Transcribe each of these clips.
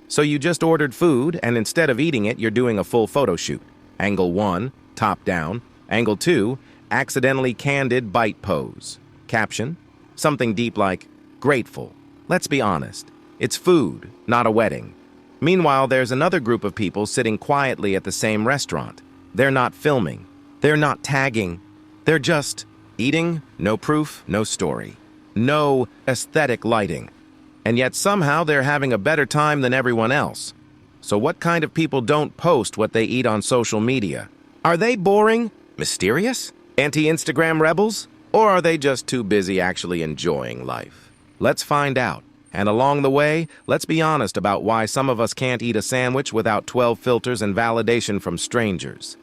So you just ordered food, and instead of eating it, you're doing a full photo shoot. Angle 1, top down. Angle 2, accidentally candid bite pose. Caption, something deep like, grateful. Let's be honest, it's food, not a wedding. Meanwhile, there's another group of people sitting quietly at the same restaurant. They're not filming. They're not tagging. They're just eating, no proof, no story. No aesthetic lighting. And yet somehow they're having a better time than everyone else. So what kind of people don't post what they eat on social media? Are they boring? Mysterious? Anti-Instagram rebels? Or are they just too busy actually enjoying life? Let's find out. And along the way, let's be honest about why some of us can't eat a sandwich without 12 filters and validation from strangers.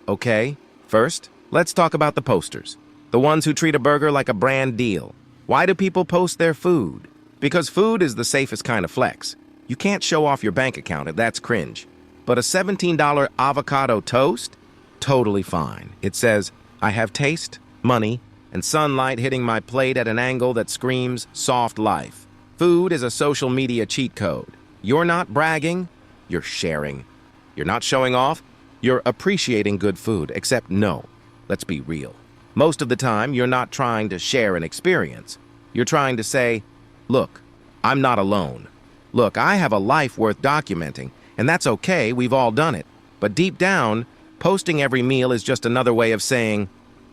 Okay, first, let's talk about the posters. The ones who treat a burger like a brand deal. Why do people post their food? Because food is the safest kind of flex. You can't show off your bank account, that's cringe. But a $17 avocado toast? Totally fine. It says, I have taste, money, and sunlight hitting my plate at an angle that screams soft life. Food is a social media cheat code. You're not bragging, you're sharing. You're not showing off, you're appreciating good food, except no, let's be real. Most of the time, you're not trying to share an experience. You're trying to say, look, I'm not alone. Look, I have a life worth documenting, and that's okay, we've all done it. But deep down, posting every meal is just another way of saying,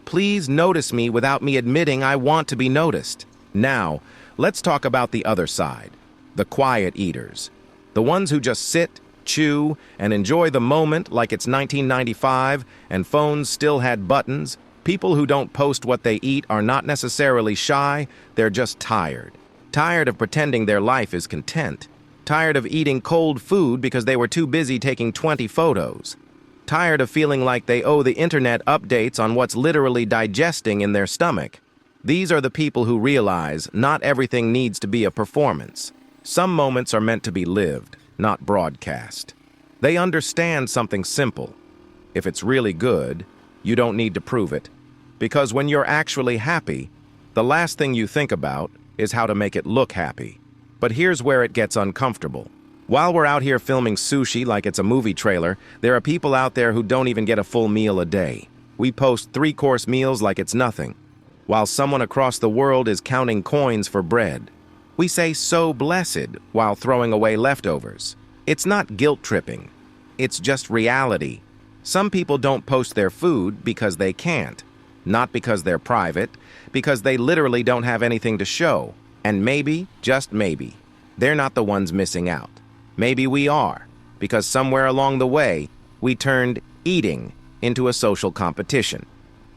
please notice me without me admitting I want to be noticed. Now, let's talk about the other side, the quiet eaters. The ones who just sit, chew, and enjoy the moment like it's 1995 and phones still had buttons. People who don't post what they eat are not necessarily shy, they're just tired. Tired of pretending their life is content. Tired of eating cold food because they were too busy taking 20 photos. Tired of feeling like they owe the internet updates on what's literally digesting in their stomach. These are the people who realize not everything needs to be a performance. Some moments are meant to be lived, not broadcast. They understand something simple. If it's really good, you don't need to prove it. Because when you're actually happy, the last thing you think about is how to make it look happy. But here's where it gets uncomfortable. While we're out here filming sushi like it's a movie trailer, there are people out there who don't even get a full meal a day. We post 3-course meals like it's nothing, while someone across the world is counting coins for bread. We say so blessed while throwing away leftovers. It's not guilt-tripping. It's just reality. Some people don't post their food because they can't. Not because they're private, because they literally don't have anything to show. And maybe, just maybe, they're not the ones missing out. Maybe we are, because somewhere along the way, we turned eating into a social competition.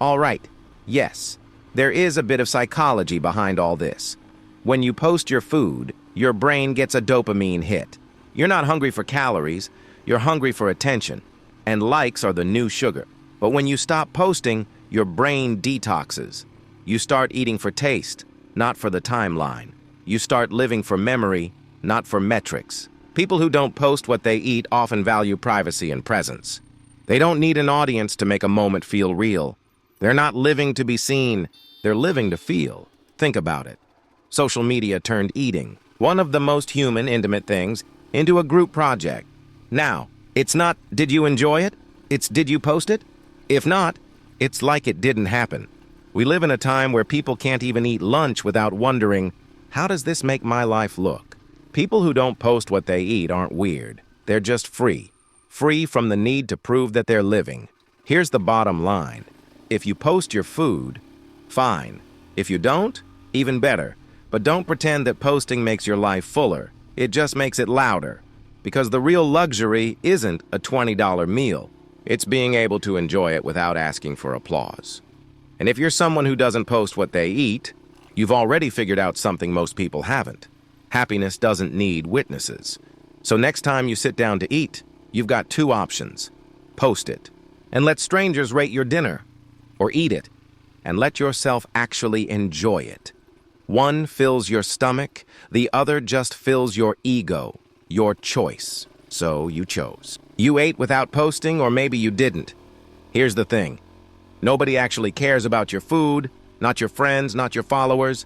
All right, yes, there is a bit of psychology behind all this. When you post your food, your brain gets a dopamine hit. You're not hungry for calories, you're hungry for attention. And likes are the new sugar. But when you stop posting, your brain detoxes. You start eating for taste, not for the timeline. You start living for memory, not for metrics. People who don't post what they eat often value privacy and presence. They don't need an audience to make a moment feel real. They're not living to be seen, they're living to feel. Think about it. Social media turned eating, one of the most human, intimate things, into a group project. Now, it's not, did you enjoy it? It's, did you post it? If not, it's like it didn't happen. We live in a time where people can't even eat lunch without wondering, how does this make my life look? People who don't post what they eat aren't weird. They're just free. Free from the need to prove that they're living. Here's the bottom line. If you post your food, fine. If you don't, even better. But don't pretend that posting makes your life fuller. It just makes it louder. Because the real luxury isn't a $20 meal. It's being able to enjoy it without asking for applause. And if you're someone who doesn't post what they eat, you've already figured out something most people haven't. Happiness doesn't need witnesses. So next time you sit down to eat, you've got 2 options. Post it, and let strangers rate your dinner. Or eat it, and let yourself actually enjoy it. One fills your stomach, the other just fills your ego, your choice. So you chose. You ate without posting, or maybe you didn't. Here's the thing. Nobody actually cares about your food, not your friends, not your followers,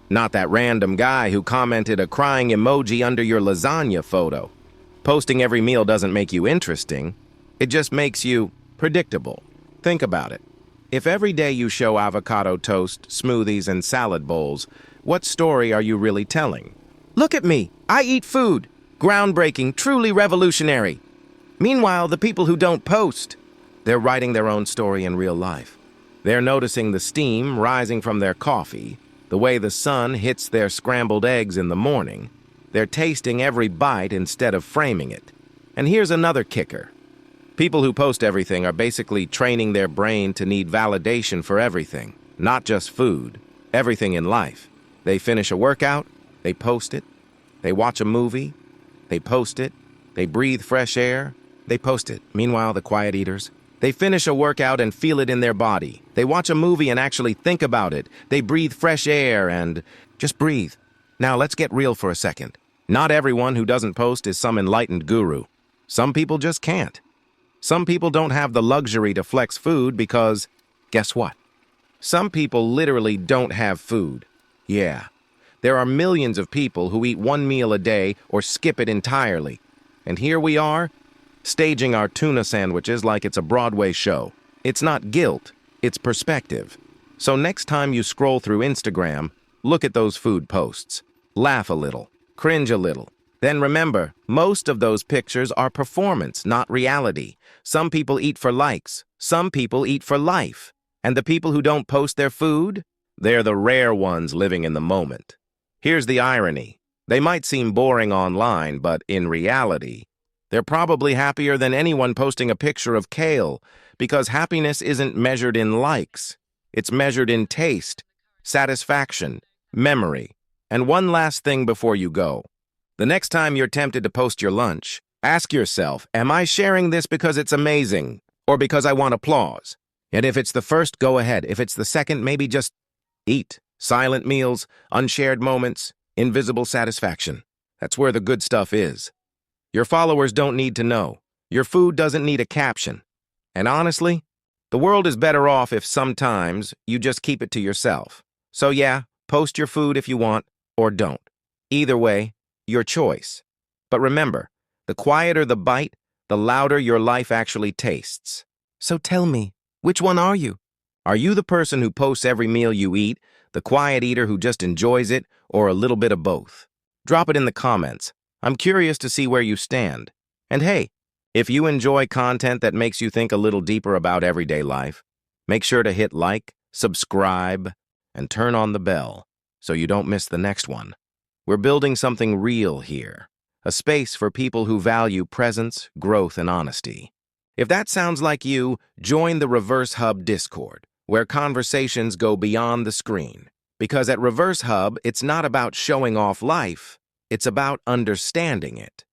not that random guy who commented a crying emoji under your lasagna photo. Posting every meal doesn't make you interesting. It just makes you predictable. Think about it. If every day you show avocado toast, smoothies, and salad bowls, what story are you really telling? Look at me. I eat food. Groundbreaking, truly revolutionary. Meanwhile, the people who don't post, they're writing their own story in real life. They're noticing the steam rising from their coffee, the way the sun hits their scrambled eggs in the morning. They're tasting every bite instead of framing it. And here's another kicker. People who post everything are basically training their brain to need validation for everything, not just food, everything in life. They finish a workout, they post it. They watch a movie, they post it. They breathe fresh air, they post it. Meanwhile, the quiet eaters, they finish a workout and feel it in their body. They watch a movie and actually think about it. They breathe fresh air and just breathe. Now, let's get real for a second. Not everyone who doesn't post is some enlightened guru. Some people just can't. Some people don't have the luxury to flex food because, guess what? Some people literally don't have food. Yeah, there are millions of people who eat one meal a day or skip it entirely. And here we are, staging our tuna sandwiches like it's a Broadway show. It's not guilt, it's perspective. So next time you scroll through Instagram, look at those food posts. Laugh a little, cringe a little. Then remember, most of those pictures are performance, not reality. Some people eat for likes, some people eat for life. And the people who don't post their food, they're the rare ones living in the moment. Here's the irony. They might seem boring online, but in reality, they're probably happier than anyone posting a picture of kale, because happiness isn't measured in likes. It's measured in taste, satisfaction, memory. And one last thing before you go. The next time you're tempted to post your lunch, ask yourself, am I sharing this because it's amazing or because I want applause? And if it's the first, go ahead. If it's the second, maybe just eat. Silent meals, unshared moments, invisible satisfaction. That's where the good stuff is. Your followers don't need to know. Your food doesn't need a caption. And honestly, the world is better off if sometimes you just keep it to yourself. So yeah, post your food if you want, or don't. Either way, your choice. But remember, the quieter the bite, the louder your life actually tastes. So tell me, which one are you? Are you the person who posts every meal you eat, the quiet eater who just enjoys it, or a little bit of both? Drop it in the comments. I'm curious to see where you stand. And hey, if you enjoy content that makes you think a little deeper about everyday life, make sure to hit like, subscribe, and turn on the bell so you don't miss the next one. We're building something real here, a space for people who value presence, growth, and honesty. If that sounds like you, join the Reverse Hub Discord, where conversations go beyond the screen. Because at Reverse Hub, it's not about showing off life, it's about understanding it.